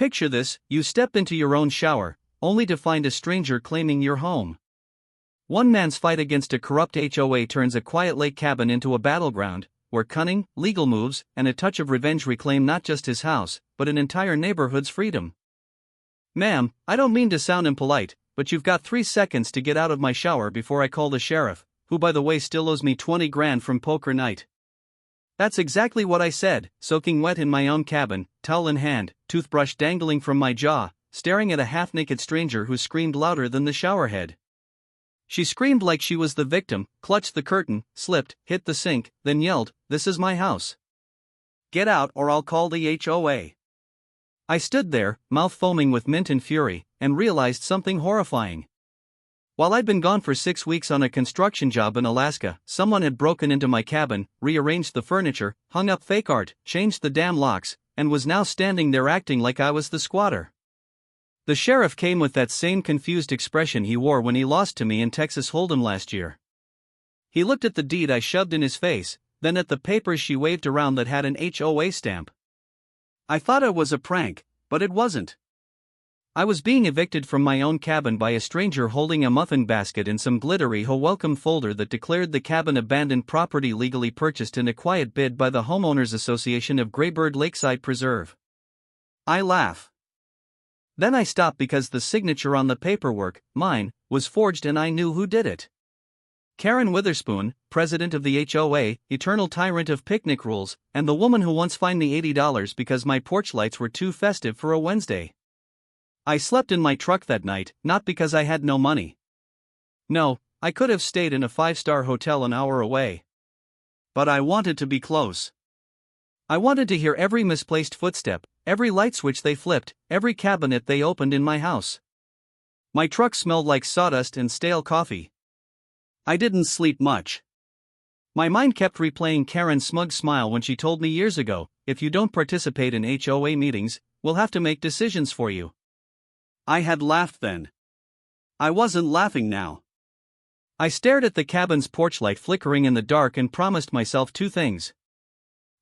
Picture this: you step into your own shower, only to find a stranger claiming your home. One man's fight against a corrupt HOA turns a quiet lake cabin into a battleground, where cunning, legal moves, and a touch of revenge reclaim not just his house, but an entire neighborhood's freedom. "Ma'am, I don't mean to sound impolite, but you've got 3 seconds to get out of my shower before I call the sheriff, who by the way still owes me 20 grand from poker night." That's exactly what I said, soaking wet in my own cabin, towel in hand, toothbrush dangling from my jaw, staring at a half-naked stranger who screamed louder than the showerhead. She screamed like she was the victim, clutched the curtain, slipped, hit the sink, then yelled, "This is my house. Get out or I'll call the HOA." I stood there, mouth foaming with mint and fury, and realized something horrifying. While I'd been gone for 6 weeks on a construction job in Alaska, someone had broken into my cabin, rearranged the furniture, hung up fake art, changed the damn locks, and was now standing there acting like I was the squatter. The sheriff came with that same confused expression he wore when he lost to me in Texas Hold'em last year. He looked at the deed I shoved in his face, then at the papers she waved around that had an HOA stamp. I thought it was a prank, but it wasn't. I was being evicted from my own cabin by a stranger holding a muffin basket in some glittery "Ho welcome" folder that declared the cabin abandoned property legally purchased in a quiet bid by the Homeowners Association of Graybird Lakeside Preserve. I laugh. Then I stop because the signature on the paperwork, mine, was forged and I knew who did it. Karen Witherspoon, president of the HOA, eternal tyrant of picnic rules, and the woman who once fined me $80 because my porch lights were too festive for a Wednesday. I slept in my truck that night, not because I had no money. No, I could have stayed in a 5-star hotel an hour away. But I wanted to be close. I wanted to hear every misplaced footstep, every light switch they flipped, every cabinet they opened in my house. My truck smelled like sawdust and stale coffee. I didn't sleep much. My mind kept replaying Karen's smug smile when she told me years ago, "If you don't participate in HOA meetings, we'll have to make decisions for you." I had laughed then. I wasn't laughing now. I stared at the cabin's porch light flickering in the dark and promised myself 2 things.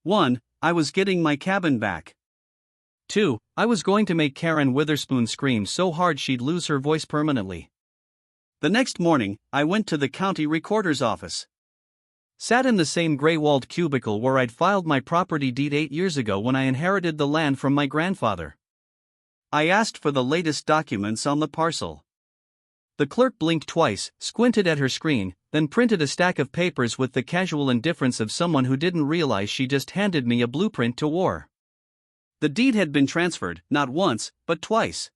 1. I was getting my cabin back. 2. I was going to make Karen Witherspoon scream so hard she'd lose her voice permanently. The next morning, I went to the county recorder's office. Sat in the same gray-walled cubicle where I'd filed my property deed 8 years ago when I inherited the land from my grandfather. I asked for the latest documents on the parcel. The clerk blinked twice, squinted at her screen, then printed a stack of papers with the casual indifference of someone who didn't realize she just handed me a blueprint to war. The deed had been transferred, not once, but twice.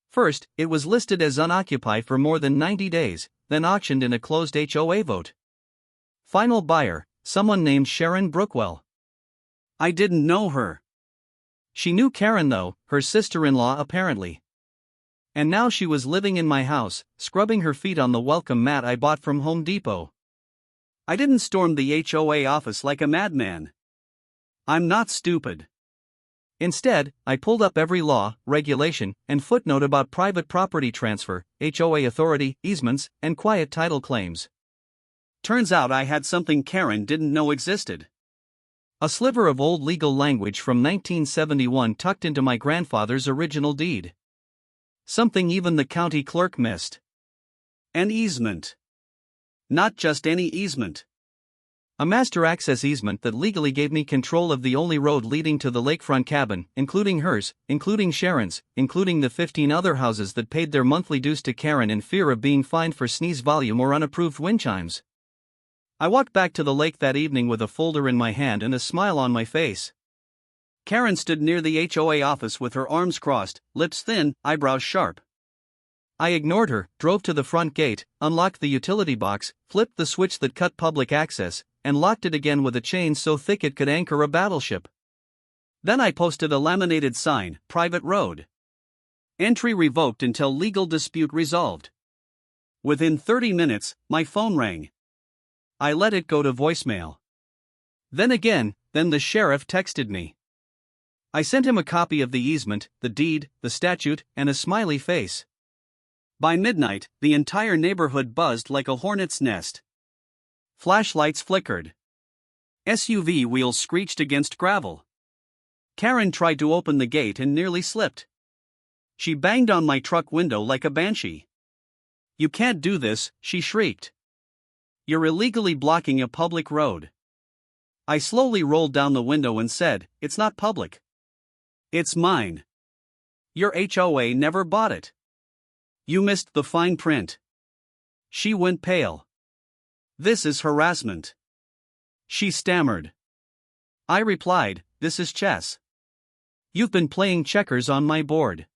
First, it was listed as unoccupied for more than 90 days, then auctioned in a closed HOA vote. Final buyer, someone named Sharon Brookwell. I didn't know her. She knew Karen though, her sister-in-law apparently. And now she was living in my house, scrubbing her feet on the welcome mat I bought from Home Depot. I didn't storm the HOA office like a madman. I'm not stupid. Instead, I pulled up every law, regulation, and footnote about private property transfer, HOA authority, easements, and quiet title claims. Turns out I had something Karen didn't know existed. A sliver of old legal language from 1971 tucked into my grandfather's original deed. Something even the county clerk missed. An easement. Not just any easement. A master access easement that legally gave me control of the only road leading to the lakefront cabin, including hers, including Sharon's, including the 15 other houses that paid their monthly dues to Karen in fear of being fined for sneeze volume or unapproved wind chimes. I walked back to the lake that evening with a folder in my hand and a smile on my face. Karen stood near the HOA office with her arms crossed, lips thin, eyebrows sharp. I ignored her, drove to the front gate, unlocked the utility box, flipped the switch that cut public access, and locked it again with a chain so thick it could anchor a battleship. Then I posted a laminated sign, "Private Road. Entry revoked until legal dispute resolved." Within 30 minutes, my phone rang. I let it go to voicemail. Then the sheriff texted me. I sent him a copy of the easement, the deed, the statute, and a smiley face. By midnight, the entire neighborhood buzzed like a hornet's nest. Flashlights flickered. SUV wheels screeched against gravel. Karen tried to open the gate and nearly slipped. She banged on my truck window like a banshee. "You can't do this," she shrieked. "You're illegally blocking a public road." I slowly rolled down the window and said, "It's not public. It's mine. Your HOA never bought it. You missed the fine print." She went pale. "This is harassment," she stammered. I replied, "This is chess. You've been playing checkers on my board."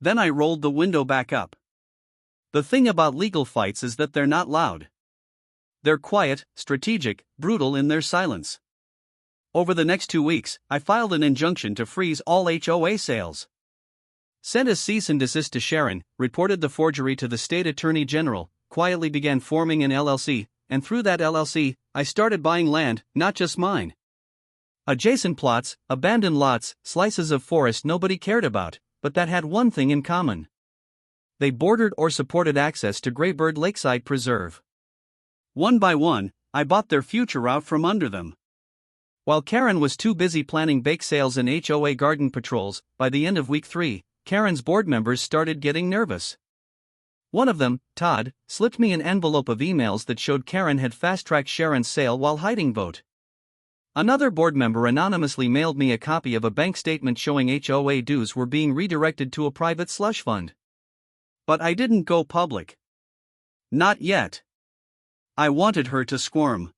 Then I rolled the window back up. The thing about legal fights is that they're not loud. They're quiet, strategic, brutal in their silence. Over the next 2 weeks, I filed an injunction to freeze all HOA sales. Sent a cease and desist to Sharon, reported the forgery to the state attorney general, quietly began forming an LLC, and through that LLC, I started buying land, not just mine. Adjacent plots, abandoned lots, slices of forest nobody cared about, but that had one thing in common. They bordered or supported access to Greybird Lakeside Preserve. One by one, I bought their future out from under them. While Karen was too busy planning bake sales and HOA garden patrols, by the end of week 3, Karen's board members started getting nervous. One of them, Todd, slipped me an envelope of emails that showed Karen had fast-tracked Sharon's sale while hiding vote. Another board member anonymously mailed me a copy of a bank statement showing HOA dues were being redirected to a private slush fund. But I didn't go public. Not yet. I wanted her to squirm.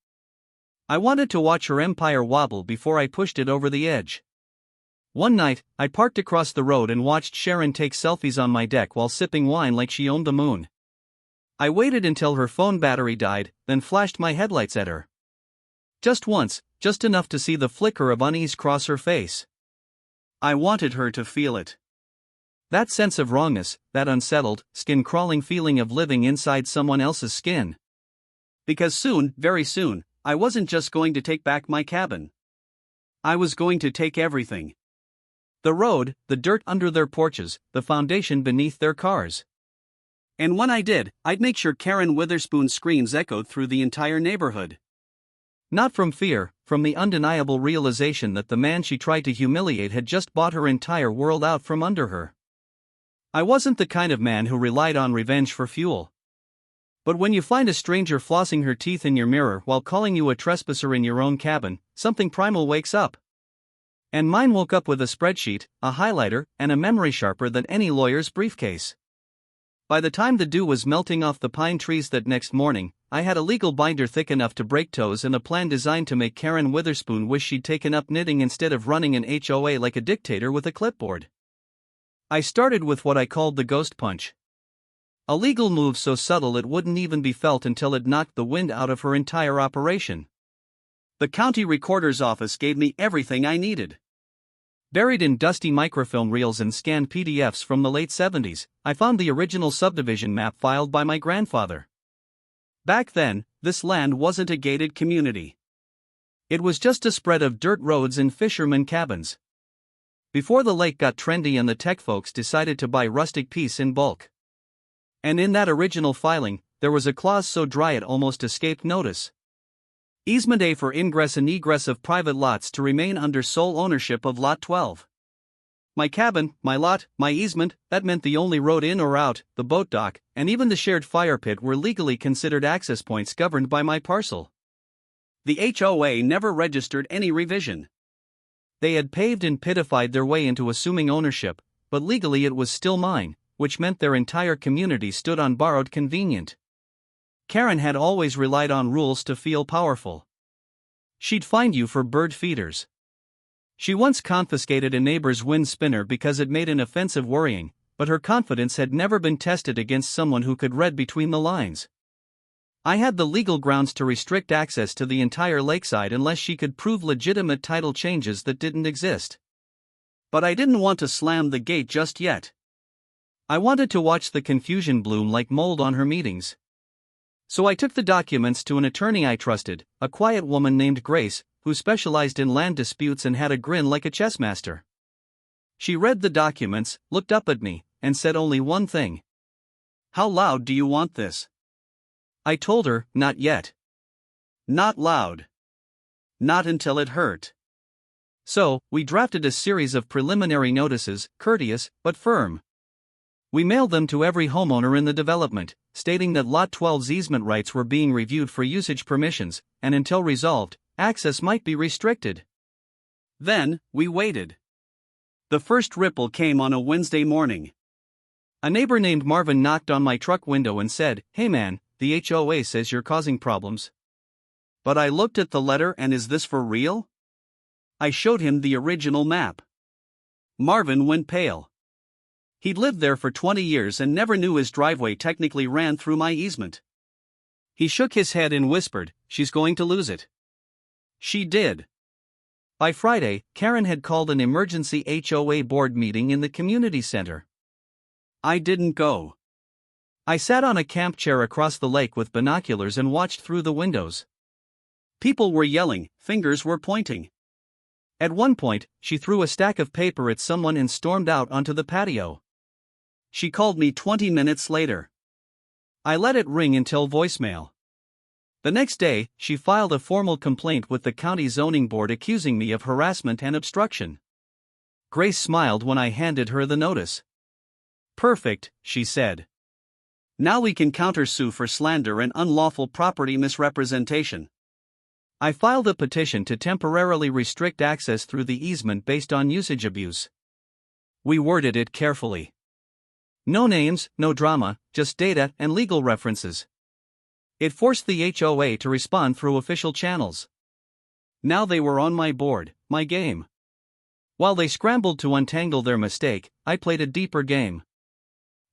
I wanted to watch her empire wobble before I pushed it over the edge. One night, I parked across the road and watched Sharon take selfies on my deck while sipping wine like she owned the moon. I waited until her phone battery died, then flashed my headlights at her. Just once, just enough to see the flicker of unease cross her face. I wanted her to feel it. That sense of wrongness, that unsettled, skin-crawling feeling of living inside someone else's skin. Because soon, very soon, I wasn't just going to take back my cabin. I was going to take everything. The road, the dirt under their porches, the foundation beneath their cars. And when I did, I'd make sure Karen Witherspoon's screams echoed through the entire neighborhood. Not from fear, from the undeniable realization that the man she tried to humiliate had just bought her entire world out from under her. I wasn't the kind of man who relied on revenge for fuel. But when you find a stranger flossing her teeth in your mirror while calling you a trespasser in your own cabin, something primal wakes up. And mine woke up with a spreadsheet, a highlighter, and a memory sharper than any lawyer's briefcase. By the time the dew was melting off the pine trees that next morning, I had a legal binder thick enough to break toes and a plan designed to make Karen Witherspoon wish she'd taken up knitting instead of running an HOA like a dictator with a clipboard. I started with what I called the ghost punch. A legal move so subtle it wouldn't even be felt until it knocked the wind out of her entire operation. The county recorder's office gave me everything I needed. Buried in dusty microfilm reels and scanned PDFs from the late 70s, I found the original subdivision map filed by my grandfather. Back then, this land wasn't a gated community. It was just a spread of dirt roads and fishermen cabins. Before the lake got trendy and the tech folks decided to buy rustic peace in bulk. And in that original filing, there was a clause so dry it almost escaped notice. Easement A for ingress and egress of private lots to remain under sole ownership of Lot 12. My cabin, my lot, my easement, that meant the only road in or out, the boat dock, and even the shared fire pit were legally considered access points governed by my parcel. The HOA never registered any revision. They had paved and pitified their way into assuming ownership, but legally it was still mine, which meant their entire community stood on borrowed convenient. Karen had always relied on rules to feel powerful. She'd find you for bird feeders. She once confiscated a neighbor's wind spinner because it made an offensive worrying, but her confidence had never been tested against someone who could read between the lines. I had the legal grounds to restrict access to the entire lakeside unless she could prove legitimate title changes that didn't exist. But I didn't want to slam the gate just yet. I wanted to watch the confusion bloom like mold on her meetings. So I took the documents to an attorney I trusted, a quiet woman named Grace, who specialized in land disputes and had a grin like a chess master. She read the documents, looked up at me, and said only one thing. "How loud do you want this?" I told her, not yet. Not loud. Not until it hurt. So, we drafted a series of preliminary notices, courteous but firm. We mailed them to every homeowner in the development, stating that Lot 12's easement rights were being reviewed for usage permissions, and until resolved, access might be restricted. Then, we waited. The first ripple came on a Wednesday morning. A neighbor named Marvin knocked on my truck window and said, "Hey man, the HOA says you're causing problems." But I looked at the letter and is this for real? I showed him the original map. Marvin went pale. He'd lived there for 20 years and never knew his driveway technically ran through my easement. He shook his head and whispered, "She's going to lose it." She did. By Friday, Karen had called an emergency HOA board meeting in the community center. I didn't go. I sat on a camp chair across the lake with binoculars and watched through the windows. People were yelling, fingers were pointing. At one point, she threw a stack of paper at someone and stormed out onto the patio. She called me 20 minutes later. I let it ring until voicemail. The next day, she filed a formal complaint with the county zoning board accusing me of harassment and obstruction. Grace smiled when I handed her the notice. "Perfect," she said. "Now we can countersue for slander and unlawful property misrepresentation." I filed a petition to temporarily restrict access through the easement based on usage abuse. We worded it carefully. No names, no drama, just data and legal references. It forced the HOA to respond through official channels. Now they were on my board, my game. While they scrambled to untangle their mistake, I played a deeper game.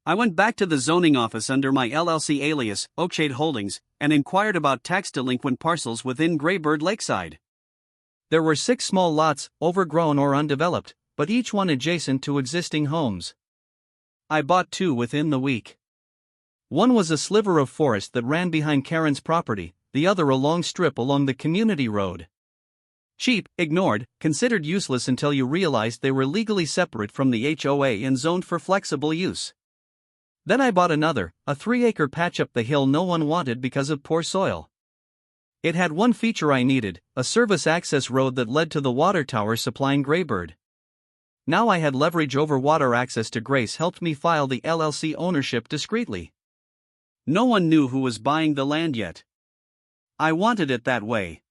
I went back to the zoning office under my LLC alias, Oakshade Holdings, and inquired about tax delinquent parcels within Graybird Lakeside. There were 6 small lots, overgrown or undeveloped, but each one adjacent to existing homes. I bought 2 within the week. One was a sliver of forest that ran behind Karen's property, the other a long strip along the community road. Cheap, ignored, considered useless until you realized they were legally separate from the HOA and zoned for flexible use. Then I bought another, a 3-acre patch up the hill no one wanted because of poor soil. It had one feature I needed, a service access road that led to the water tower supplying Graybird. Now I had leverage over water access to Grace helped me file the LLC ownership discreetly. No one knew who was buying the land yet. I wanted it that way.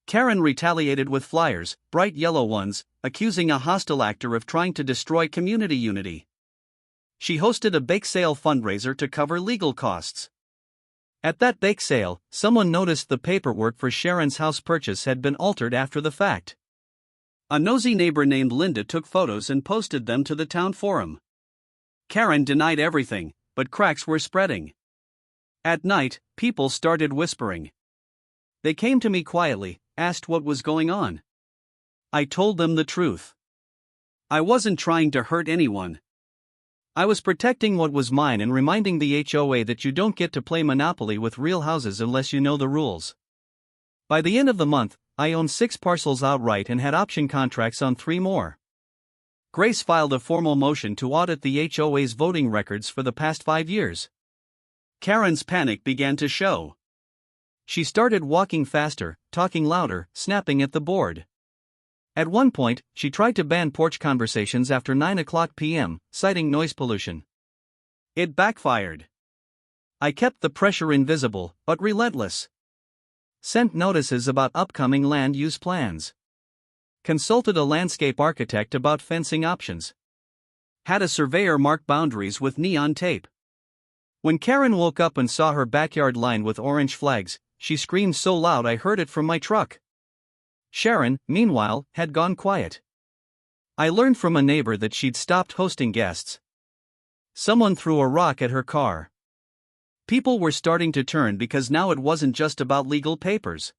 Karen retaliated with flyers, bright yellow ones, accusing a hostile actor of trying to destroy community unity. She hosted a bake sale fundraiser to cover legal costs. At that bake sale, someone noticed the paperwork for Sharon's house purchase had been altered after the fact. A nosy neighbor named Linda took photos and posted them to the town forum. Karen denied everything, but cracks were spreading. At night, people started whispering. They came to me quietly, asked what was going on. I told them the truth. I wasn't trying to hurt anyone. I was protecting what was mine and reminding the HOA that you don't get to play Monopoly with real houses unless you know the rules. By the end of the month, I owned 6 parcels outright and had option contracts on 3 more. Grace filed a formal motion to audit the HOA's voting records for the past 5 years. Karen's panic began to show. She started walking faster, talking louder, snapping at the board. At one point, she tried to ban porch conversations after 9:00 p.m., citing noise pollution. It backfired. I kept the pressure invisible, but relentless. Sent notices about upcoming land use plans. Consulted a landscape architect about fencing options. Had a surveyor mark boundaries with neon tape. When Karen woke up and saw her backyard lined with orange flags, she screamed so loud I heard it from my truck. Sharon, meanwhile, had gone quiet. I learned from a neighbor that she'd stopped hosting guests. Someone threw a rock at her car. People were starting to turn because now it wasn't just about legal papers.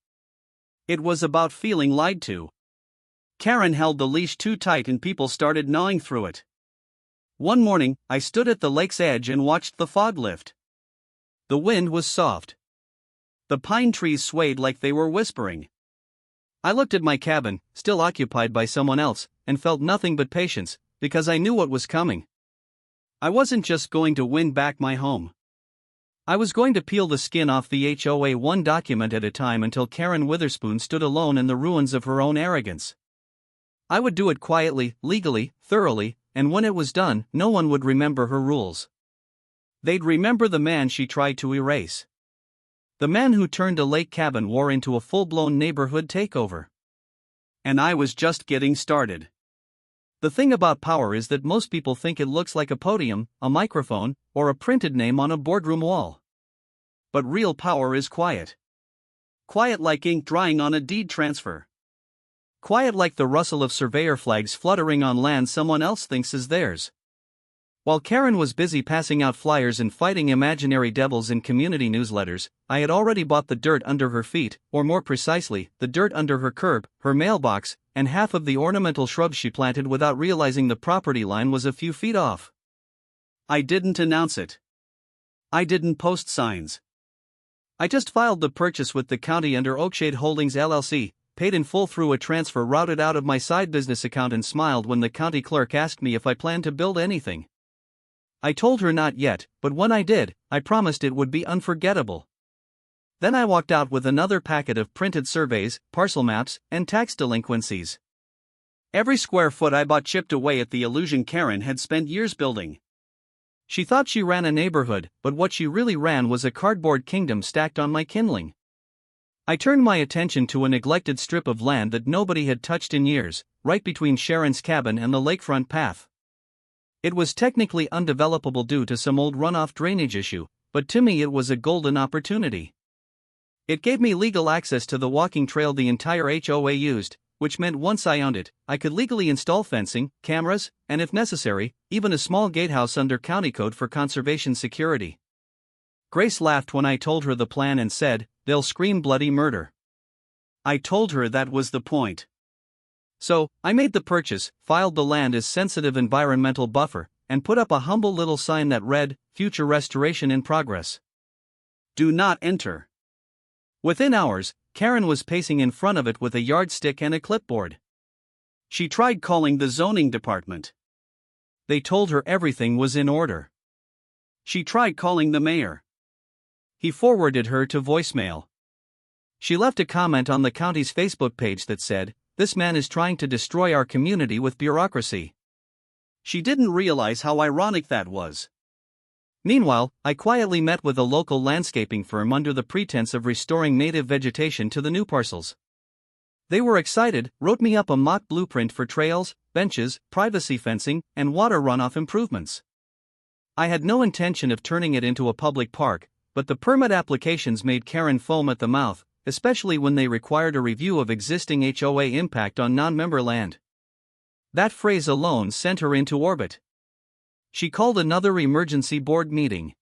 It was about feeling lied to. Karen held the leash too tight and people started gnawing through it. One morning, I stood at the lake's edge and watched the fog lift. The wind was soft. The pine trees swayed like they were whispering. I looked at my cabin, still occupied by someone else, and felt nothing but patience, because I knew what was coming. I wasn't just going to win back my home. I was going to peel the skin off the HOA one document at a time until Karen Witherspoon stood alone in the ruins of her own arrogance. I would do it quietly, legally, thoroughly, and when it was done, no one would remember her rules. They'd remember the man she tried to erase. The man who turned a lake cabin war into a full-blown neighborhood takeover. And I was just getting started. The thing about power is that most people think it looks like a podium, a microphone, or a printed name on a boardroom wall. But real power is quiet. Quiet like ink drying on a deed transfer. Quiet like the rustle of surveyor flags fluttering on land someone else thinks is theirs. While Karen was busy passing out flyers and fighting imaginary devils in community newsletters, I had already bought the dirt under her feet, or more precisely, the dirt under her curb, her mailbox, and half of the ornamental shrubs she planted without realizing the property line was a few feet off. I didn't announce it. I didn't post signs. I just filed the purchase with the county under Oakshade Holdings LLC, paid in full through a transfer routed out of my side business account, and smiled when the county clerk asked me if I planned to build anything. I told her not yet, but when I did, I promised it would be unforgettable. Then I walked out with another packet of printed surveys, parcel maps, and tax delinquencies. Every square foot I bought chipped away at the illusion Karen had spent years building. She thought she ran a neighborhood, but what she really ran was a cardboard kingdom stacked on my kindling. I turned my attention to a neglected strip of land that nobody had touched in years, right between Sharon's cabin and the lakefront path. It was technically undevelopable due to some old runoff drainage issue, but to me it was a golden opportunity. It gave me legal access to the walking trail the entire HOA used, which meant once I owned it, I could legally install fencing, cameras, and if necessary, even a small gatehouse under county code for conservation security. Grace laughed when I told her the plan and said, "They'll scream bloody murder." I told her that was the point. So, I made the purchase, filed the land as sensitive environmental buffer, and put up a humble little sign that read, "Future restoration in progress. Do not enter." Within hours, Karen was pacing in front of it with a yardstick and a clipboard. She tried calling the zoning department. They told her everything was in order. She tried calling the mayor. He forwarded her to voicemail. She left a comment on the county's Facebook page that said, "This man is trying to destroy our community with bureaucracy." She didn't realize how ironic that was. Meanwhile, I quietly met with a local landscaping firm under the pretense of restoring native vegetation to the new parcels. They were excited, wrote me up a mock blueprint for trails, benches, privacy fencing, and water runoff improvements. I had no intention of turning it into a public park, but the permit applications made Karen foam at the mouth, especially when they required a review of existing HOA impact on non-member land. That phrase alone sent her into orbit. She called another emergency board meeting.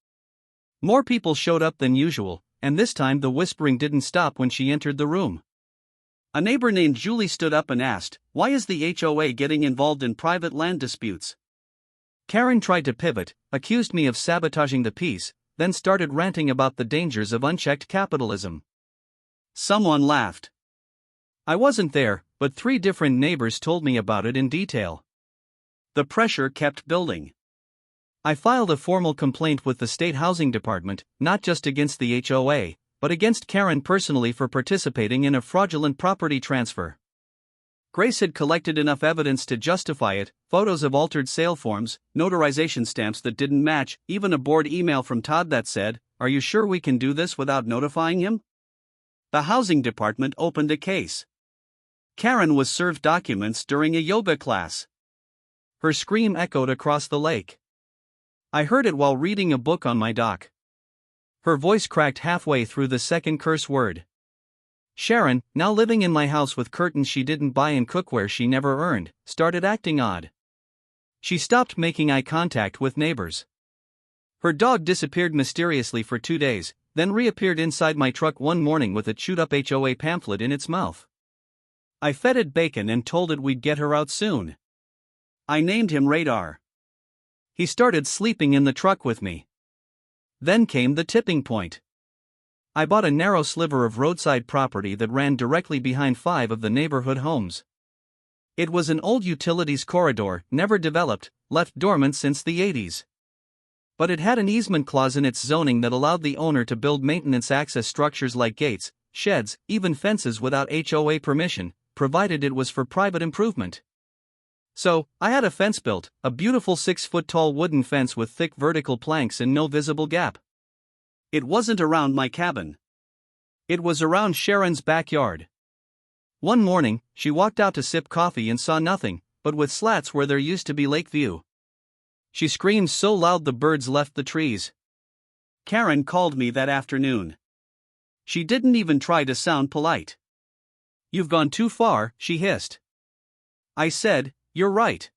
More people showed up than usual, and this time the whispering didn't stop when she entered the room. A neighbor named Julie stood up and asked, "Why is the HOA getting involved in private land disputes?" Karen tried to pivot, accused me of sabotaging the peace, then started ranting about the dangers of unchecked capitalism. Someone laughed. I wasn't there, but 3 different neighbors told me about it in detail. The pressure kept building. I filed a formal complaint with the state housing department, not just against the HOA, but against Karen personally for participating in a fraudulent property transfer. Grace had collected enough evidence to justify it: photos of altered sale forms, notarization stamps that didn't match, even a board email from Todd that said, "Are you sure we can do this without notifying him?" The housing department opened a case. Karen was served documents during a yoga class. Her scream echoed across the lake. I heard it while reading a book on my dock. Her voice cracked halfway through the second curse word. Sharon, now living in my house with curtains she didn't buy and cookware she never earned, started acting odd. She stopped making eye contact with neighbors. Her dog disappeared mysteriously for 2 days, then reappeared inside my truck one morning with a chewed-up HOA pamphlet in its mouth. I fed it bacon and told it we'd get her out soon. I named him Radar. He started sleeping in the truck with me. Then came the tipping point. I bought a narrow sliver of roadside property that ran directly behind 5 of the neighborhood homes. It was an old utilities corridor, never developed, left dormant since the 80s. But it had an easement clause in its zoning that allowed the owner to build maintenance access structures like gates, sheds, even fences without HOA permission, provided it was for private improvement. So, I had a fence built, a beautiful 6-foot-tall wooden fence with thick vertical planks and no visible gap. It wasn't around my cabin. It was around Sharon's backyard. One morning, she walked out to sip coffee and saw nothing, but with slats where there used to be lake view. She screamed so loud the birds left the trees. Karen called me that afternoon. She didn't even try to sound polite. "You've gone too far," she hissed. I said, "You're right.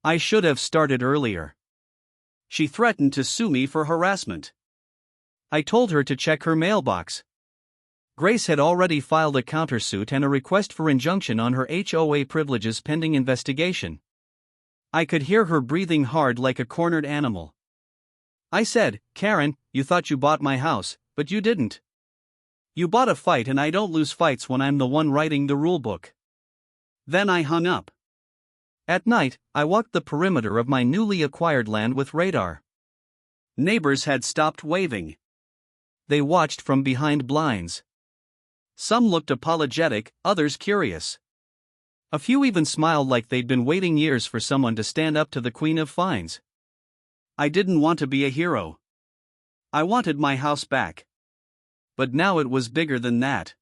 I should have started earlier." She threatened to sue me for harassment. I told her to check her mailbox. Grace had already filed a countersuit and a request for injunction on her HOA privileges pending investigation. I could hear her breathing hard like a cornered animal. I said, "Karen, you thought you bought my house, but you didn't. You bought a fight, and I don't lose fights when I'm the one writing the rulebook." Then I hung up. At night, I walked the perimeter of my newly acquired land with radar. Neighbors had stopped waving. They watched from behind blinds. Some looked apologetic, others curious. A few even smiled like they'd been waiting years for someone to stand up to the Queen of Fines. I didn't want to be a hero. I wanted my house back. But now it was bigger than that.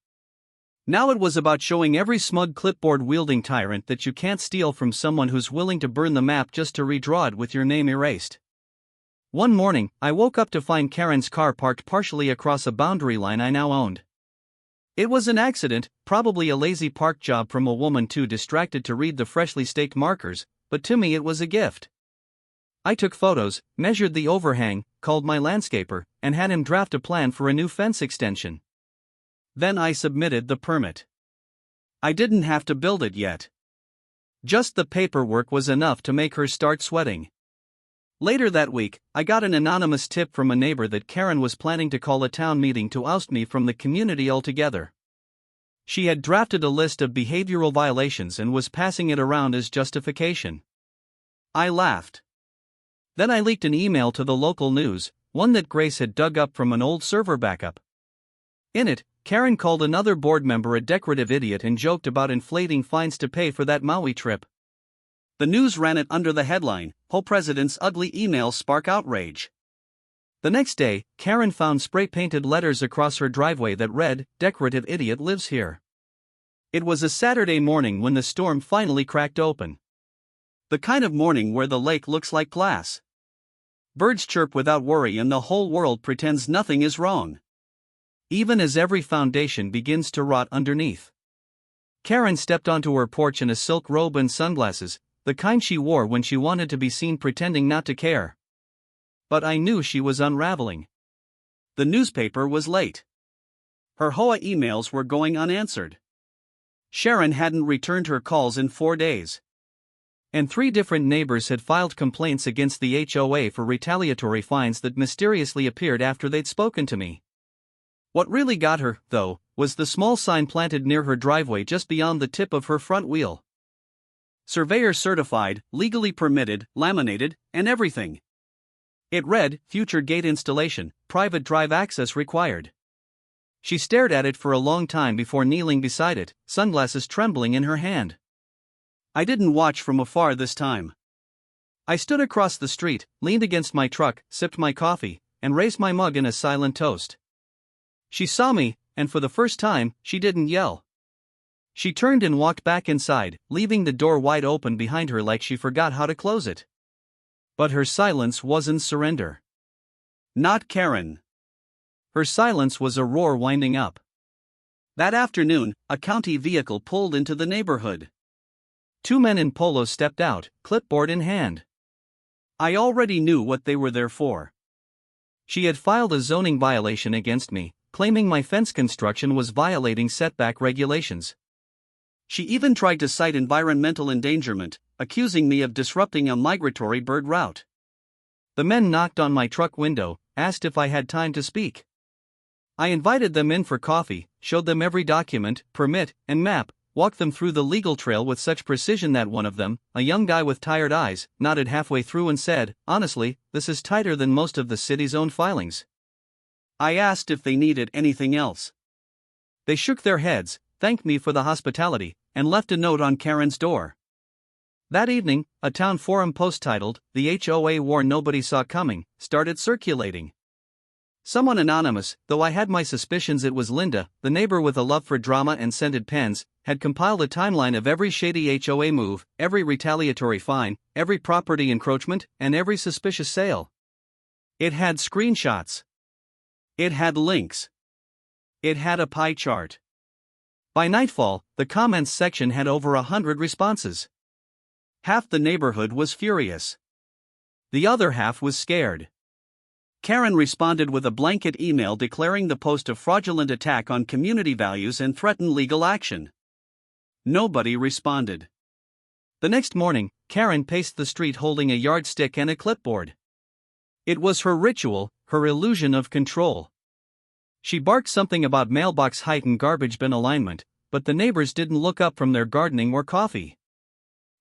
Now it was about showing every smug clipboard-wielding tyrant that you can't steal from someone who's willing to burn the map just to redraw it with your name erased. One morning, I woke up to find Karen's car parked partially across a boundary line I now owned. It was an accident, probably a lazy park job from a woman too distracted to read the freshly staked markers, but to me it was a gift. I took photos, measured the overhang, called my landscaper, and had him draft a plan for a new fence extension. Then I submitted the permit. I didn't have to build it yet. Just the paperwork was enough to make her start sweating. Later that week, I got an anonymous tip from a neighbor that Karen was planning to call a town meeting to oust me from the community altogether. She had drafted a list of behavioral violations and was passing it around as justification. I laughed. Then I leaked an email to the local news, one that Grace had dug up from an old server backup. In it, Karen called another board member a decorative idiot and joked about inflating fines to pay for that Maui trip. The news ran it under the headline, "HOA President's Ugly Emails Spark Outrage." The next day, Karen found spray-painted letters across her driveway that read, "Decorative idiot lives here." It was a Saturday morning when the storm finally cracked open. The kind of morning where the lake looks like glass. Birds chirp without worry and the whole world pretends nothing is wrong. Even as every foundation begins to rot underneath. Karen stepped onto her porch in a silk robe and sunglasses, the kind she wore when she wanted to be seen pretending not to care. But I knew she was unraveling. The newspaper was late. Her HOA emails were going unanswered. Sharon hadn't returned her calls in 4 days. And 3 different neighbors had filed complaints against the HOA for retaliatory fines that mysteriously appeared after they'd spoken to me. What really got her, though, was the small sign planted near her driveway just beyond the tip of her front wheel. Surveyor certified, legally permitted, laminated, and everything. It read, "Future gate installation, private drive access required." She stared at it for a long time before kneeling beside it, sunglasses trembling in her hand. I didn't watch from afar this time. I stood across the street, leaned against my truck, sipped my coffee, and raised my mug in a silent toast. She saw me, and for the first time, she didn't yell. She turned and walked back inside, leaving the door wide open behind her like she forgot how to close it. But her silence wasn't surrender. Not Karen. Her silence was a roar winding up. That afternoon, a county vehicle pulled into the neighborhood. 2 men in polos stepped out, clipboard in hand. I already knew what they were there for. She had filed a zoning violation against me, claiming my fence construction was violating setback regulations. She even tried to cite environmental endangerment, accusing me of disrupting a migratory bird route. The men knocked on my truck window, asked if I had time to speak. I invited them in for coffee, showed them every document, permit, and map, walked them through the legal trail with such precision that one of them, a young guy with tired eyes, nodded halfway through and said, "Honestly, this is tighter than most of the city's own filings." I asked if they needed anything else. They shook their heads, thanked me for the hospitality, and left a note on Karen's door. That evening, a town forum post titled, "The HOA War Nobody Saw Coming," started circulating. Someone anonymous, though I had my suspicions it was Linda, the neighbor with a love for drama and scented pens, had compiled a timeline of every shady HOA move, every retaliatory fine, every property encroachment, and every suspicious sale. It had screenshots. It had links. It had a pie chart. By nightfall, the comments section had over 100 responses. Half the neighborhood was furious. The other half was scared. Karen responded with a blanket email declaring the post a fraudulent attack on community values and threatened legal action. Nobody responded. The next morning, Karen paced the street holding a yardstick and a clipboard. It was her ritual, her illusion of control. She barked something about mailbox height and garbage bin alignment, but the neighbors didn't look up from their gardening or coffee.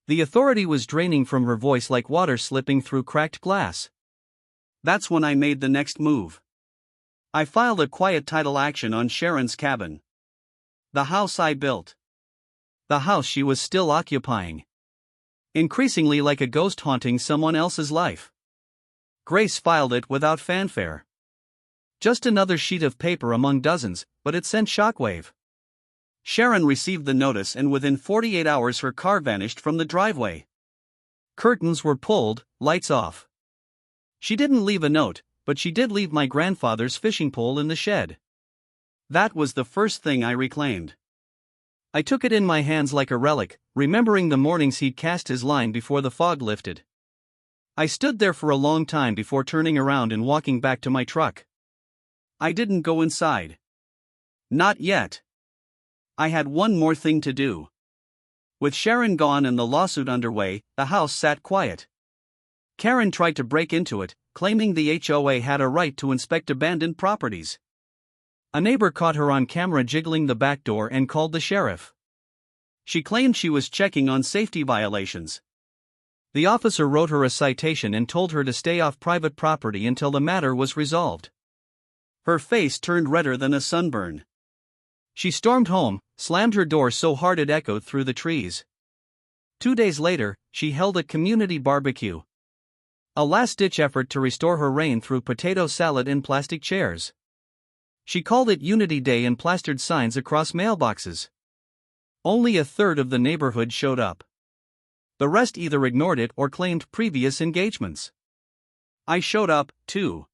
The authority was draining from her voice like water slipping through cracked glass. That's when I made the next move. I filed a quiet title action on Sharon's cabin. The house I built. The house she was still occupying. Increasingly like a ghost haunting someone else's life. Grace filed it without fanfare. Just another sheet of paper among dozens, but it sent shockwave. Sharon received the notice and within 48 hours her car vanished from the driveway. Curtains were pulled, lights off. She didn't leave a note, but she did leave my grandfather's fishing pole in the shed. That was the first thing I reclaimed. I took it in my hands like a relic, remembering the mornings he'd cast his line before the fog lifted. I stood there for a long time before turning around and walking back to my truck. I didn't go inside. Not yet. I had one more thing to do. With Sharon gone and the lawsuit underway, the house sat quiet. Karen tried to break into it, claiming the HOA had a right to inspect abandoned properties. A neighbor caught her on camera jiggling the back door and called the sheriff. She claimed she was checking on safety violations. The officer wrote her a citation and told her to stay off private property until the matter was resolved. Her face turned redder than a sunburn. She stormed home, slammed her door so hard it echoed through the trees. 2 days later, she held a community barbecue. A last-ditch effort to restore her reign through potato salad in plastic chairs. She called it Unity Day and plastered signs across mailboxes. Only a third of the neighborhood showed up. The rest either ignored it or claimed previous engagements. I showed up, too.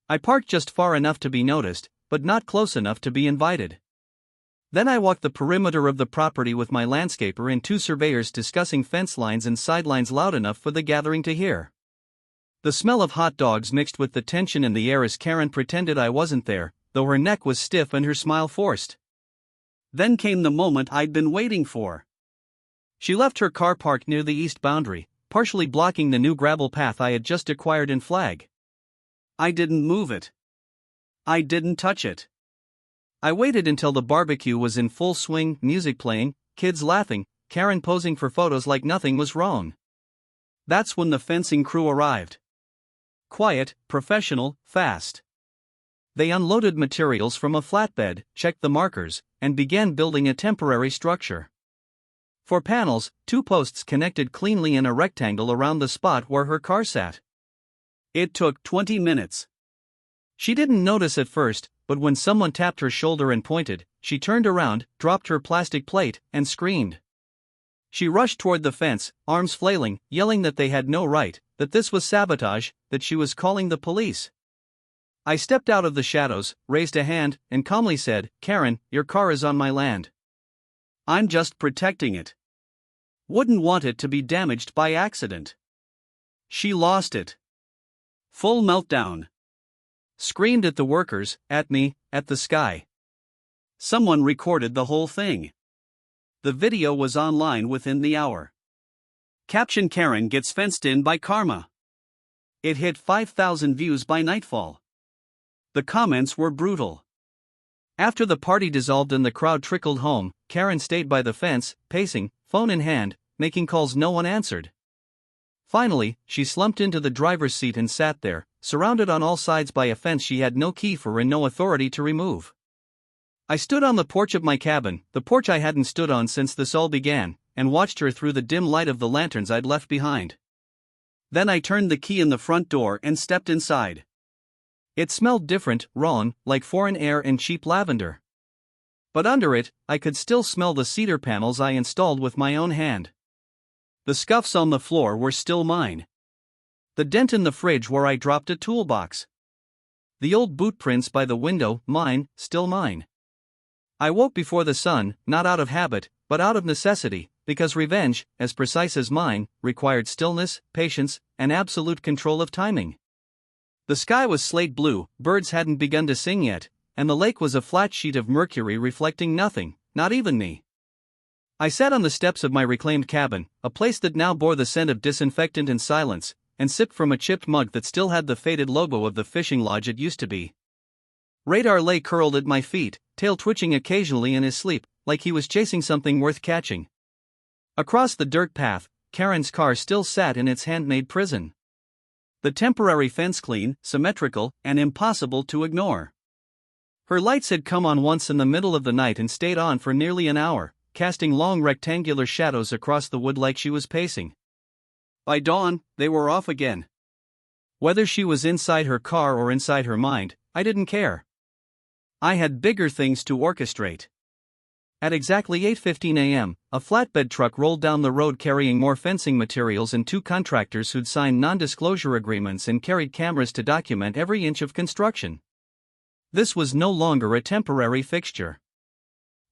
I parked just far enough to be noticed, but not close enough to be invited. Then I walked the perimeter of the property with my landscaper and 2 surveyors discussing fence lines and sidelines loud enough for the gathering to hear. The smell of hot dogs mixed with the tension in the air as Karen pretended I wasn't there, though her neck was stiff and her smile forced. Then came the moment I'd been waiting for. She left her car parked near the east boundary, partially blocking the new gravel path I had just acquired in Flag. I didn't move it. I didn't touch it. I waited until the barbecue was in full swing, music playing, kids laughing, Karen posing for photos like nothing was wrong. That's when the fencing crew arrived. Quiet, professional, fast. They unloaded materials from a flatbed, checked the markers, and began building a temporary structure. For panels, 2 posts connected cleanly in a rectangle around the spot where her car sat. It took 20 minutes. She didn't notice at first, but when someone tapped her shoulder and pointed, she turned around, dropped her plastic plate, and screamed. She rushed toward the fence, arms flailing, yelling that they had no right, that this was sabotage, that she was calling the police. I stepped out of the shadows, raised a hand, and calmly said, "Karen, your car is on my land. I'm just protecting it. Wouldn't want it to be damaged by accident." She lost it. Full meltdown. Screamed at the workers, at me, at the sky. Someone recorded the whole thing. The video was online within the hour. Caption: Karen gets fenced in by karma. It hit 5,000 views by nightfall. The comments were brutal. After the party dissolved and the crowd trickled home, Karen stayed by the fence, pacing, phone in hand, making calls no one answered. Finally, she slumped into the driver's seat and sat there, surrounded on all sides by a fence she had no key for and no authority to remove. I stood on the porch of my cabin, the porch I hadn't stood on since this all began, and watched her through the dim light of the lanterns I'd left behind. Then I turned the key in the front door and stepped inside. It smelled different, raw, like foreign air and cheap lavender. But under it, I could still smell the cedar panels I installed with my own hand. The scuffs on the floor were still mine. The dent in the fridge where I dropped a toolbox. The old boot prints by the window, mine, still mine. I woke before the sun, not out of habit, but out of necessity, because revenge, as precise as mine, required stillness, patience, and absolute control of timing. The sky was slate blue, birds hadn't begun to sing yet, and the lake was a flat sheet of mercury reflecting nothing, not even me. I sat on the steps of my reclaimed cabin, a place that now bore the scent of disinfectant and silence, and sipped from a chipped mug that still had the faded logo of the fishing lodge it used to be. Radar lay curled at my feet, tail twitching occasionally in his sleep, like he was chasing something worth catching. Across the dirt path, Karen's car still sat in its handmade prison. The temporary fence clean, symmetrical, and impossible to ignore. Her lights had come on once in the middle of the night and stayed on for nearly an hour, casting long rectangular shadows across the wood like she was pacing. By dawn, they were off again. Whether she was inside her car or inside her mind, I didn't care. I had bigger things to orchestrate. At exactly 8:15 a.m., a flatbed truck rolled down the road carrying more fencing materials and two contractors who'd signed non-disclosure agreements and carried cameras to document every inch of construction. This was no longer a temporary fixture.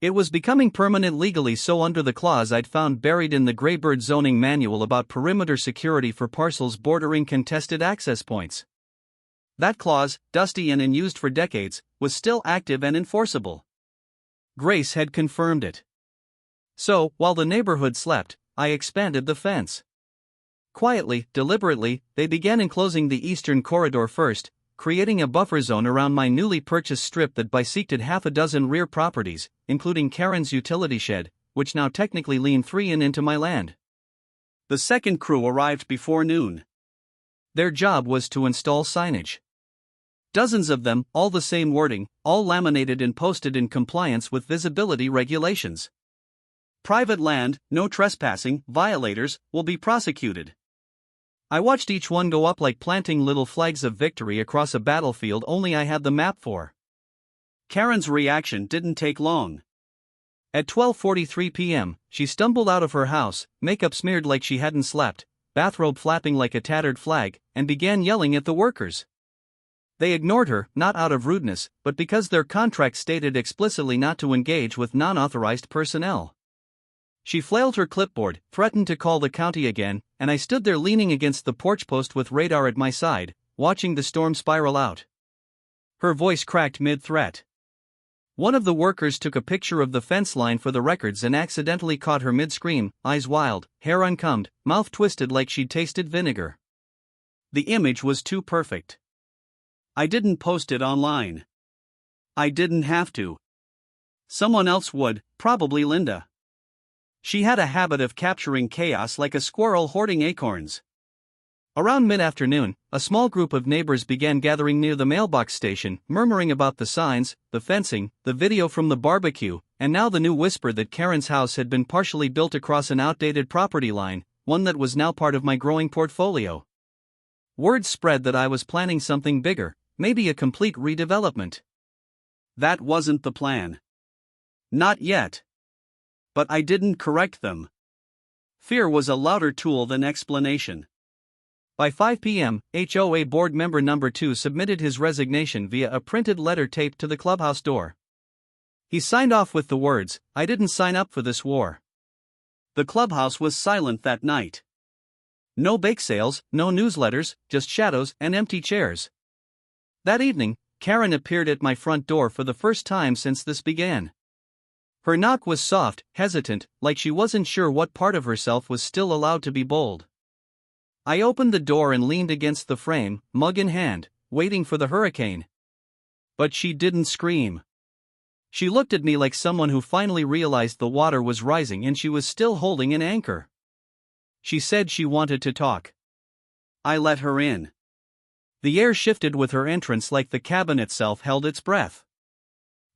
It was becoming permanent legally, so under the clause I'd found buried in the Graybird zoning manual about perimeter security for parcels bordering contested access points. That clause, dusty and unused for decades, was still active and enforceable. Grace had confirmed it. So, while the neighborhood slept, I expanded the fence. Quietly, deliberately, they began enclosing the eastern corridor first, creating a buffer zone around my newly purchased strip that bisected half a dozen rear properties, including Karen's utility shed, which now technically leaned 3 in into my land. The second crew arrived before noon. Their job was to install signage. Dozens of them, all the same wording, all laminated and posted in compliance with visibility regulations. Private land, no trespassing, violators will be prosecuted. I watched each one go up like planting little flags of victory across a battlefield only I had the map for. Karen's reaction didn't take long. At 12:43 p.m., she stumbled out of her house, makeup smeared like she hadn't slept, bathrobe flapping like a tattered flag, and began yelling at the workers. They ignored her, not out of rudeness, but because their contract stated explicitly not to engage with non-authorized personnel. She flailed her clipboard, threatened to call the county again, and I stood there leaning against the porch post with radar at my side, watching the storm spiral out. Her voice cracked mid-threat. One of the workers took a picture of the fence line for the records and accidentally caught her mid-scream, eyes wild, hair uncombed, mouth twisted like she'd tasted vinegar. The image was too perfect. I didn't post it online. I didn't have to. Someone else would, probably Linda. She had a habit of capturing chaos like a squirrel hoarding acorns. Around mid-afternoon, a small group of neighbors began gathering near the mailbox station, murmuring about the signs, the fencing, the video from the barbecue, and now the new whisper that Karen's house had been partially built across an outdated property line, one that was now part of my growing portfolio. Word spread that I was planning something bigger, maybe a complete redevelopment. That wasn't the plan. Not yet. But I didn't correct them. Fear was a louder tool than explanation. By 5 p.m., HOA board member number 2 submitted his resignation via a printed letter taped to the clubhouse door. He signed off with the words, "I didn't sign up for this war." The clubhouse was silent that night. No bake sales, no newsletters, just shadows and empty chairs. That evening, Karen appeared at my front door for the first time since this began. Her knock was soft, hesitant, like she wasn't sure what part of herself was still allowed to be bold. I opened the door and leaned against the frame, mug in hand, waiting for the hurricane. But she didn't scream. She looked at me like someone who finally realized the water was rising and she was still holding an anchor. She said she wanted to talk. I let her in. The air shifted with her entrance like the cabin itself held its breath.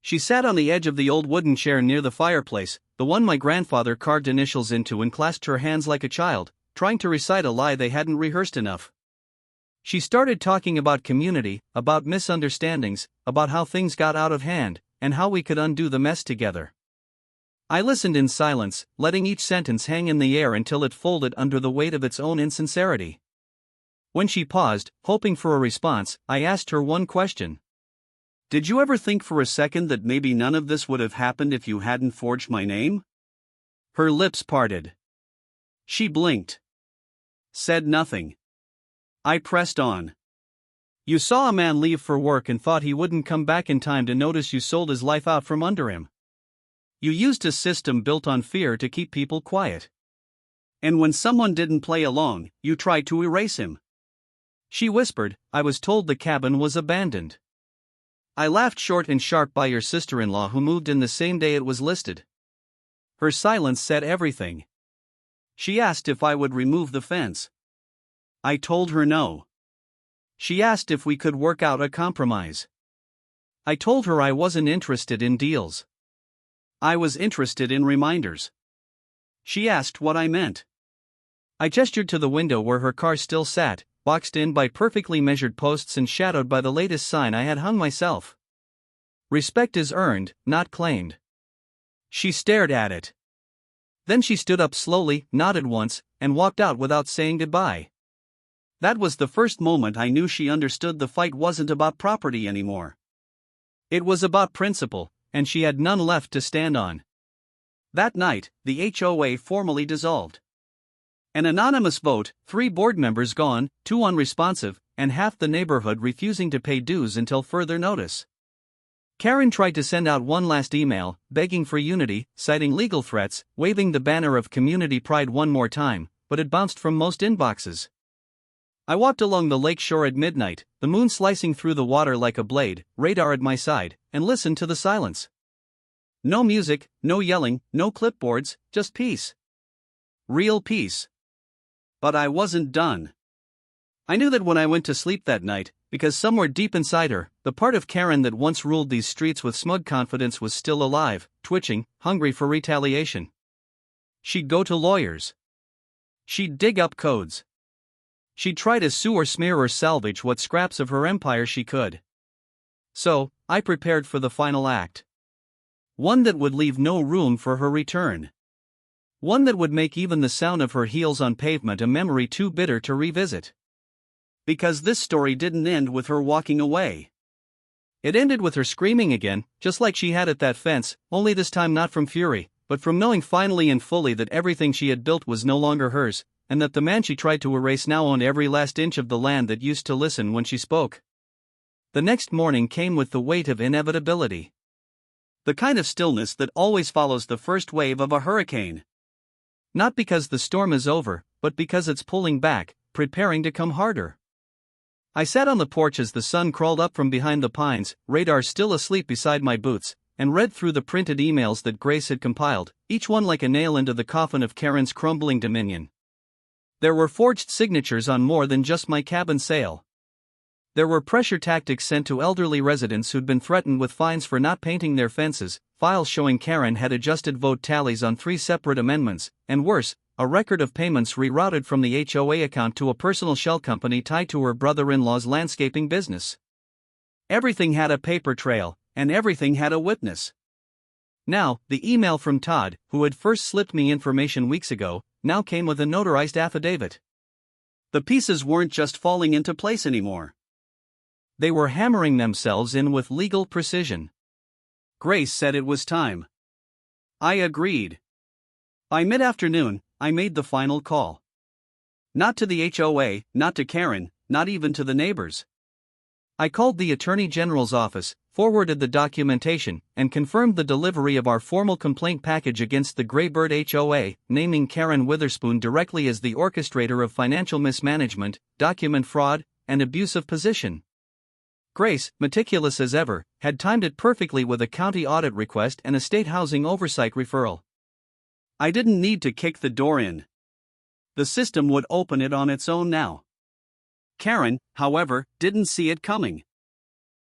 She sat on the edge of the old wooden chair near the fireplace, the one my grandfather carved initials into and clasped her hands like a child, trying to recite a lie they hadn't rehearsed enough. She started talking about community, about misunderstandings, about how things got out of hand, and how we could undo the mess together. I listened in silence, letting each sentence hang in the air until it folded under the weight of its own insincerity. When she paused, hoping for a response, I asked her one question. Did you ever think for a second that maybe none of this would have happened if you hadn't forged my name? Her lips parted. She blinked. Said nothing. I pressed on. You saw a man leave for work and thought he wouldn't come back in time to notice you sold his life out from under him. You used a system built on fear to keep people quiet. And when someone didn't play along, you tried to erase him. She whispered, I was told the cabin was abandoned. I laughed short and sharp by your sister-in-law who moved in the same day it was listed. Her silence said everything. She asked if I would remove the fence. I told her no. She asked if we could work out a compromise. I told her I wasn't interested in deals. I was interested in reminders. She asked what I meant. I gestured to the window where her car still sat, boxed in by perfectly measured posts and shadowed by the latest sign I had hung myself. Respect is earned, not claimed. She stared at it. Then she stood up slowly, nodded once, and walked out without saying goodbye. That was the first moment I knew she understood the fight wasn't about property anymore. It was about principle, and she had none left to stand on. That night, the HOA formally dissolved. An anonymous vote, 3 board members gone, 2 unresponsive, and half the neighborhood refusing to pay dues until further notice. Karen tried to send out one last email, begging for unity, citing legal threats, waving the banner of community pride one more time, but it bounced from most inboxes. I walked along the lake shore at midnight, the moon slicing through the water like a blade, radar at my side, and listened to the silence. No music, no yelling, no clipboards, just peace. Real peace. But I wasn't done. I knew that when I went to sleep that night, because somewhere deep inside her, the part of Karen that once ruled these streets with smug confidence was still alive, twitching, hungry for retaliation. She'd go to lawyers. She'd dig up codes. She'd try to sue or smear or salvage what scraps of her empire she could. So, I prepared for the final act. One that would leave no room for her return. One that would make even the sound of her heels on pavement a memory too bitter to revisit. Because this story didn't end with her walking away. It ended with her screaming again, just like she had at that fence, only this time not from fury, but from knowing finally and fully that everything she had built was no longer hers, and that the man she tried to erase now owned every last inch of the land that used to listen when she spoke. The next morning came with the weight of inevitability. The kind of stillness that always follows the first wave of a hurricane. Not because the storm is over, but because it's pulling back, preparing to come harder. I sat on the porch as the sun crawled up from behind the pines, radar still asleep beside my boots, and read through the printed emails that Grace had compiled, each one like a nail into the coffin of Karen's crumbling dominion. There were forged signatures on more than just my cabin sale. There were pressure tactics sent to elderly residents who'd been threatened with fines for not painting their fences, files showing Karen had adjusted vote tallies on 3 separate amendments, and worse, a record of payments rerouted from the HOA account to a personal shell company tied to her brother-in-law's landscaping business. Everything had a paper trail, and everything had a witness. Now, the email from Todd, who had first slipped me information weeks ago, now came with a notarized affidavit. The pieces weren't just falling into place anymore. They were hammering themselves in with legal precision. Grace said it was time. I agreed. By mid-afternoon, I made the final call. Not to the HOA, not to Karen, not even to the neighbors. I called the Attorney General's office, forwarded the documentation, and confirmed the delivery of our formal complaint package against the Greybird HOA, naming Karen Witherspoon directly as the orchestrator of financial mismanagement, document fraud, and abuse of position. Grace, meticulous as ever, had timed it perfectly with a county audit request and a state housing oversight referral. I didn't need to kick the door in. The system would open it on its own now. Karen, however, didn't see it coming.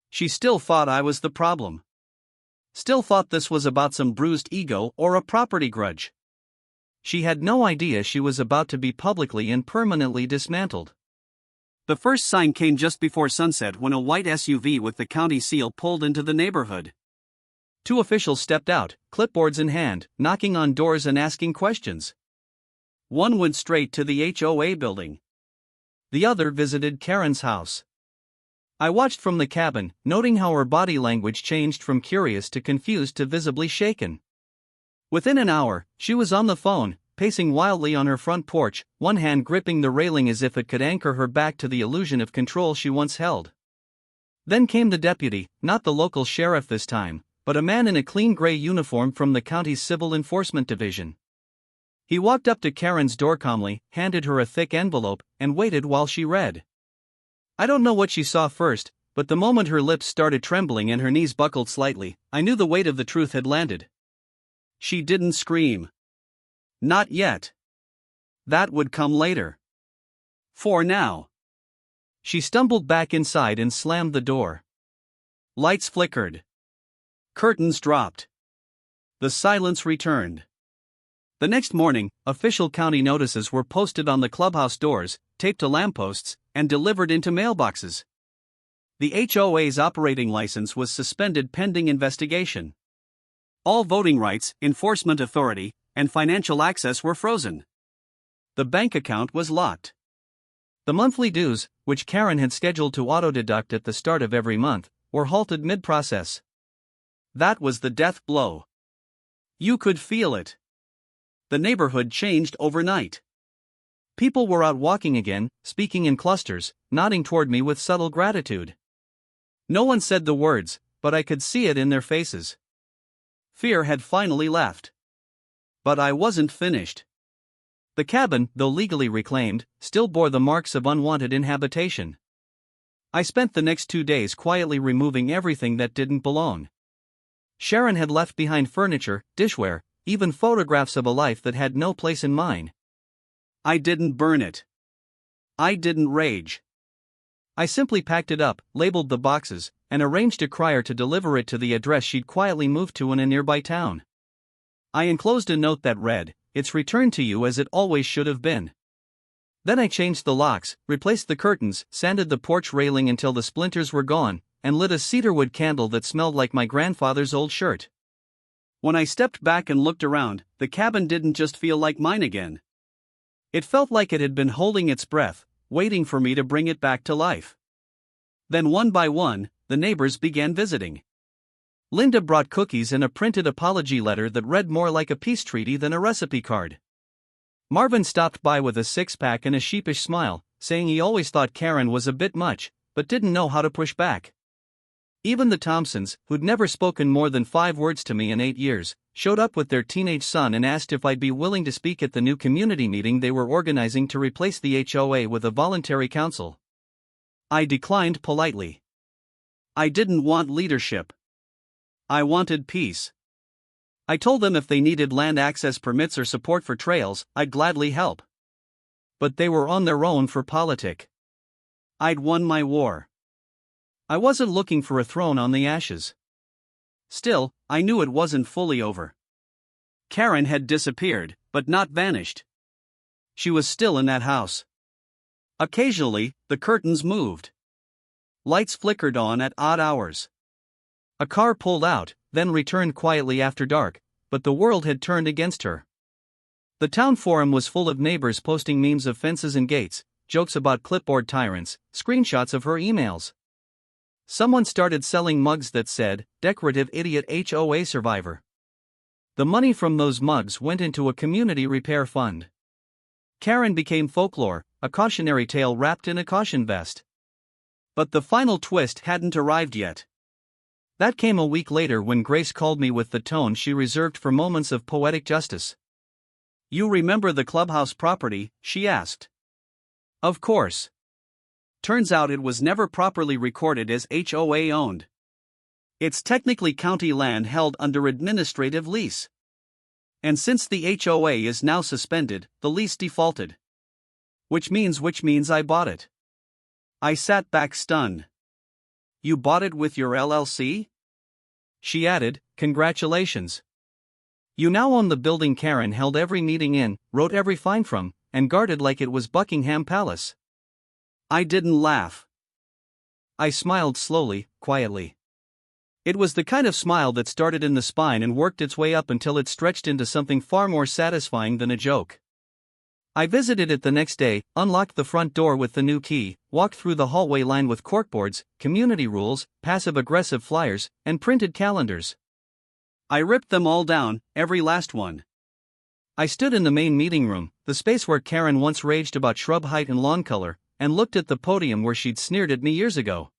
She still thought I was the problem. Still thought this was about some bruised ego or a property grudge. She had no idea she was about to be publicly and permanently dismantled. The first sign came just before sunset when a white SUV with the county seal pulled into the neighborhood. Two officials stepped out, clipboards in hand, knocking on doors and asking questions. One went straight to the HOA building. The other visited Karen's house. I watched from the cabin, noting how her body language changed from curious to confused to visibly shaken. Within an hour, she was on the phone, pacing wildly on her front porch, one hand gripping the railing as if it could anchor her back to the illusion of control she once held. Then came the deputy, not the local sheriff this time, but a man in a clean gray uniform from the county's Civil Enforcement Division. He walked up to Karen's door calmly, handed her a thick envelope, and waited while she read. I don't know what she saw first, but the moment her lips started trembling and her knees buckled slightly, I knew the weight of the truth had landed. She didn't scream. Not yet. That would come later. For now. She stumbled back inside and slammed the door. Lights flickered. Curtains dropped. The silence returned. The next morning, official county notices were posted on the clubhouse doors, taped to lampposts, and delivered into mailboxes. The HOA's operating license was suspended pending investigation. All voting rights, enforcement authority, and financial access were frozen. The bank account was locked. The monthly dues, which Karen had scheduled to auto-deduct at the start of every month, were halted mid-process. That was the death blow. You could feel it. The neighborhood changed overnight. People were out walking again, speaking in clusters, nodding toward me with subtle gratitude. No one said the words, but I could see it in their faces. Fear had finally left. But I wasn't finished. The cabin, though legally reclaimed, still bore the marks of unwanted inhabitation. I spent the next 2 days quietly removing everything that didn't belong. Sharon had left behind furniture, dishware, even photographs of a life that had no place in mine. I didn't burn it. I didn't rage. I simply packed it up, labeled the boxes, and arranged a crier to deliver it to the address she'd quietly moved to in a nearby town. I enclosed a note that read, "It's returned to you as it always should have been." Then I changed the locks, replaced the curtains, sanded the porch railing until the splinters were gone, and lit a cedarwood candle that smelled like my grandfather's old shirt. When I stepped back and looked around, the cabin didn't just feel like mine again. It felt like it had been holding its breath, waiting for me to bring it back to life. Then one by one, the neighbors began visiting. Linda brought cookies and a printed apology letter that read more like a peace treaty than a recipe card. Marvin stopped by with a six-pack and a sheepish smile, saying he always thought Karen was a bit much, but didn't know how to push back. Even the Thompsons, who'd never spoken more than 5 words to me in 8 years, showed up with their teenage son and asked if I'd be willing to speak at the new community meeting they were organizing to replace the HOA with a voluntary council. I declined politely. I didn't want leadership. I wanted peace. I told them if they needed land access permits or support for trails, I'd gladly help. But they were on their own for politic. I'd won my war. I wasn't looking for a throne on the ashes. Still, I knew it wasn't fully over. Karen had disappeared, but not vanished. She was still in that house. Occasionally, the curtains moved. Lights flickered on at odd hours. A car pulled out, then returned quietly after dark, but the world had turned against her. The town forum was full of neighbors posting memes of fences and gates, jokes about clipboard tyrants, screenshots of her emails. Someone started selling mugs that said, "Decorative Idiot HOA Survivor." The money from those mugs went into a community repair fund. Karen became folklore, a cautionary tale wrapped in a caution vest. But the final twist hadn't arrived yet. That came a week later when Grace called me with the tone she reserved for moments of poetic justice. "You remember the clubhouse property?" she asked. Of course. Turns out it was never properly recorded as HOA owned. It's technically county land held under administrative lease. And since the HOA is now suspended, the lease defaulted. Which means I bought it. I sat back stunned. "You bought it with your LLC?" she added, congratulations. You now own the building Karen held every meeting in, wrote every fine from, and guarded like it was Buckingham Palace. I didn't laugh. I smiled slowly, quietly. It was the kind of smile that started in the spine and worked its way up until it stretched into something far more satisfying than a joke. I visited it the next day, unlocked the front door with the new key, walked through the hallway lined with corkboards, community rules, passive-aggressive flyers, and printed calendars. I ripped them all down, every last one. I stood in the main meeting room, the space where Karen once raged about shrub height and lawn color, and looked at the podium where she'd sneered at me years ago.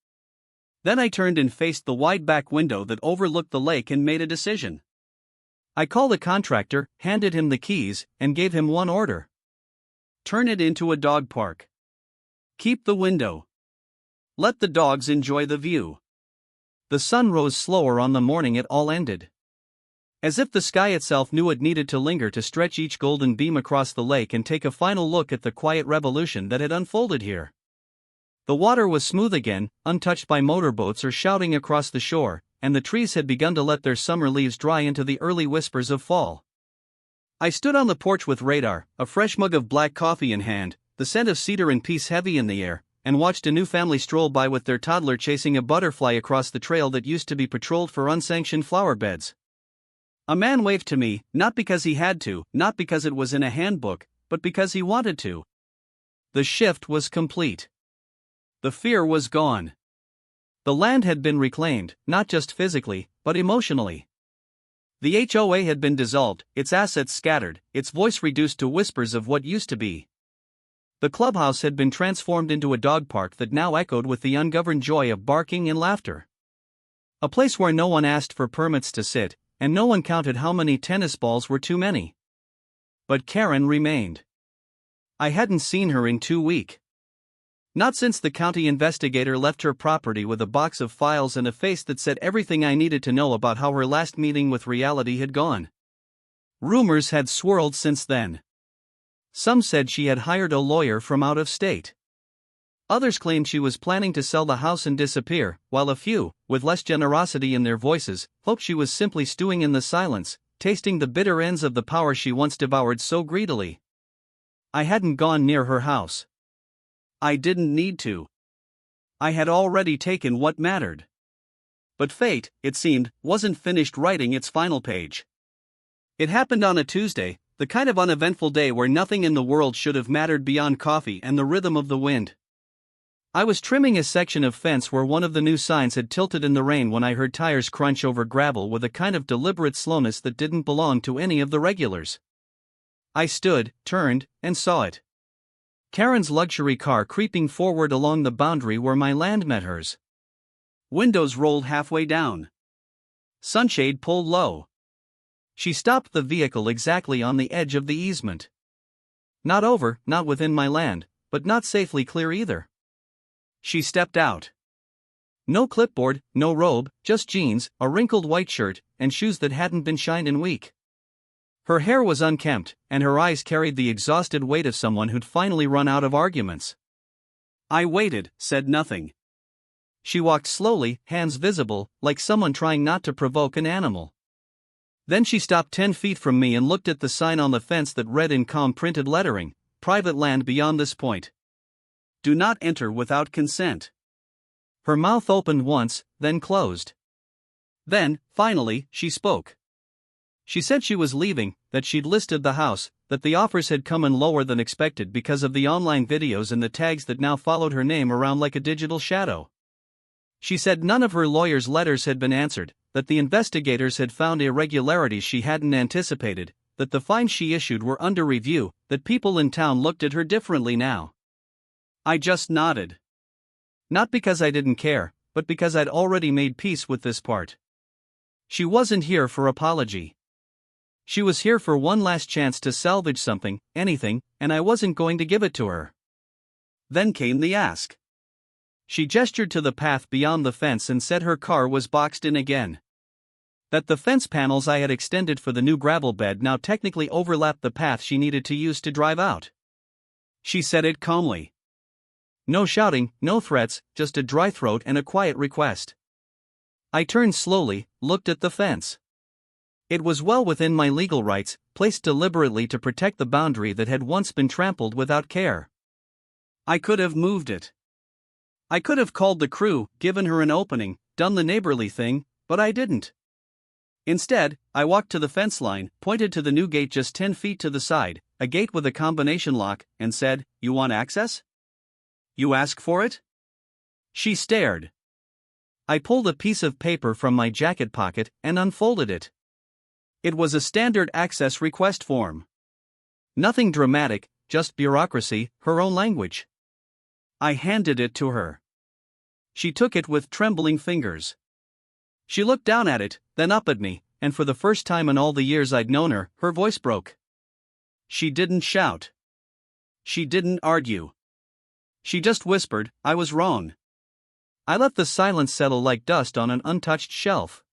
Then I turned and faced the wide back window that overlooked the lake and made a decision. I called a contractor, handed him the keys, and gave him one order. Turn it into a dog park. Keep the window. Let the dogs enjoy the view. The sun rose slower on the morning it all ended. As if the sky itself knew it needed to linger to stretch each golden beam across the lake and take a final look at the quiet revolution that had unfolded here. The water was smooth again, untouched by motorboats or shouting across the shore, and the trees had begun to let their summer leaves dry into the early whispers of fall. I stood on the porch with radar, a fresh mug of black coffee in hand, the scent of cedar and peace heavy in the air, and watched a new family stroll by with their toddler chasing a butterfly across the trail that used to be patrolled for unsanctioned flower beds. A man waved to me, not because he had to, not because it was in a handbook, but because he wanted to. The shift was complete. The fear was gone. The land had been reclaimed, not just physically, but emotionally. The HOA had been dissolved, its assets scattered, its voice reduced to whispers of what used to be. The clubhouse had been transformed into a dog park that now echoed with the ungoverned joy of barking and laughter. A place where no one asked for permits to sit, and no one counted how many tennis balls were too many. But Karen remained. I hadn't seen her in 2 weeks. Not since the county investigator left her property with a box of files and a face that said everything I needed to know about how her last meeting with reality had gone. Rumors had swirled since then. Some said she had hired a lawyer from out of state. Others claimed she was planning to sell the house and disappear, while a few, with less generosity in their voices, hoped she was simply stewing in the silence, tasting the bitter ends of the power she once devoured so greedily. I hadn't gone near her house. I didn't need to. I had already taken what mattered. But fate, it seemed, wasn't finished writing its final page. It happened on a Tuesday, the kind of uneventful day where nothing in the world should have mattered beyond coffee and the rhythm of the wind. I was trimming a section of fence where one of the new signs had tilted in the rain when I heard tires crunch over gravel with a kind of deliberate slowness that didn't belong to any of the regulars. I stood, turned, and saw it. Karen's luxury car creeping forward along the boundary where my land met hers. Windows rolled halfway down. Sunshade pulled low. She stopped the vehicle exactly on the edge of the easement. Not over, not within my land, but not safely clear either. She stepped out. No clipboard, no robe, just jeans, a wrinkled white shirt, and shoes that hadn't been shined in weeks. Her hair was unkempt, and her eyes carried the exhausted weight of someone who'd finally run out of arguments. I waited, said nothing. She walked slowly, hands visible, like someone trying not to provoke an animal. Then she stopped 10 feet from me and looked at the sign on the fence that read in calm printed lettering, "Private land beyond this point. Do not enter without consent." Her mouth opened once, then closed. Then, finally, she spoke. She said she was leaving, that she'd listed the house, that the offers had come in lower than expected because of the online videos and the tags that now followed her name around like a digital shadow. She said none of her lawyer's letters had been answered, that the investigators had found irregularities she hadn't anticipated, that the fines she issued were under review, that people in town looked at her differently now. I just nodded. Not because I didn't care, but because I'd already made peace with this part. She wasn't here for apology. She was here for one last chance to salvage something, anything, and I wasn't going to give it to her. Then came the ask. She gestured to the path beyond the fence and said her car was boxed in again. That the fence panels I had extended for the new gravel bed now technically overlapped the path she needed to use to drive out. She said it calmly. No shouting, no threats, just a dry throat and a quiet request. I turned slowly, looked at the fence. It was well within my legal rights, placed deliberately to protect the boundary that had once been trampled without care. I could have moved it. I could have called the crew, given her an opening, done the neighborly thing, but I didn't. Instead, I walked to the fence line, pointed to the new gate just 10 feet to the side, a gate with a combination lock, and said, "You want access? You ask for it?" She stared. I pulled a piece of paper from my jacket pocket and unfolded it. It was a standard access request form. Nothing dramatic, just bureaucracy, her own language. I handed it to her. She took it with trembling fingers. She looked down at it, then up at me, and for the first time in all the years I'd known her, her voice broke. She didn't shout. She didn't argue. She just whispered, "I was wrong." I let the silence settle like dust on an untouched shelf.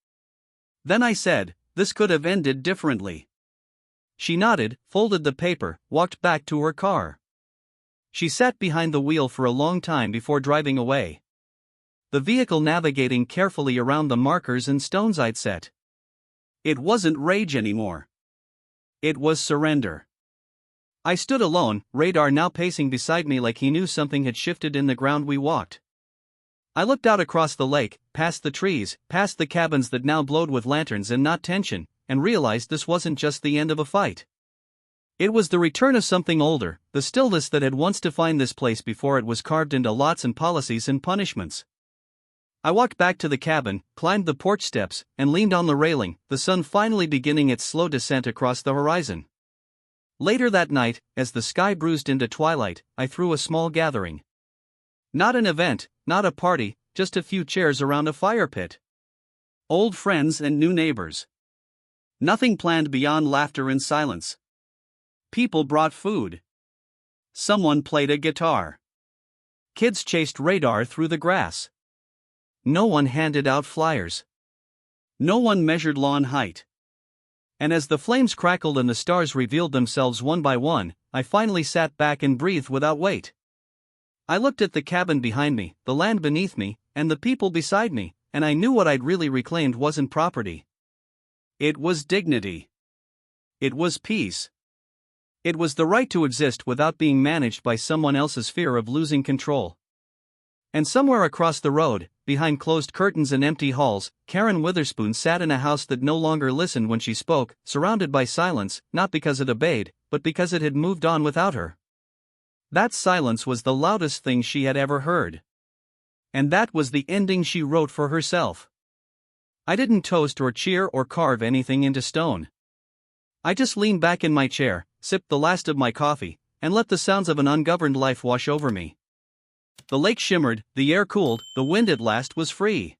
Then I said, "This could have ended differently." She nodded, folded the paper, walked back to her car. She sat behind the wheel for a long time before driving away. The vehicle navigating carefully around the markers and stones I'd set. It wasn't rage anymore. It was surrender. I stood alone, Radar now pacing beside me like he knew something had shifted in the ground we walked. I looked out across the lake, past the trees, past the cabins that now glowed with lanterns and not tension, and realized this wasn't just the end of a fight. It was the return of something older, the stillness that had once defined this place before it was carved into lots and policies and punishments. I walked back to the cabin, climbed the porch steps, and leaned on the railing, the sun finally beginning its slow descent across the horizon. Later that night, as the sky bruised into twilight, I threw a small gathering. Not an event, not a party, just a few chairs around a fire pit. Old friends and new neighbors. Nothing planned beyond laughter and silence. People brought food. Someone played a guitar. Kids chased Radar through the grass. No one handed out flyers. No one measured lawn height. And as the flames crackled and the stars revealed themselves one by one, I finally sat back and breathed without weight. I looked at the cabin behind me, the land beneath me, and the people beside me, and I knew what I'd really reclaimed wasn't property. It was dignity. It was peace. It was the right to exist without being managed by someone else's fear of losing control. And somewhere across the road, behind closed curtains and empty halls, Karen Witherspoon sat in a house that no longer listened when she spoke, surrounded by silence, not because it obeyed, but because it had moved on without her. That silence was the loudest thing she had ever heard. And that was the ending she wrote for herself. I didn't toast or cheer or carve anything into stone. I just leaned back in my chair, sipped the last of my coffee, and let the sounds of an ungoverned life wash over me. The lake shimmered, the air cooled, the wind at last was free.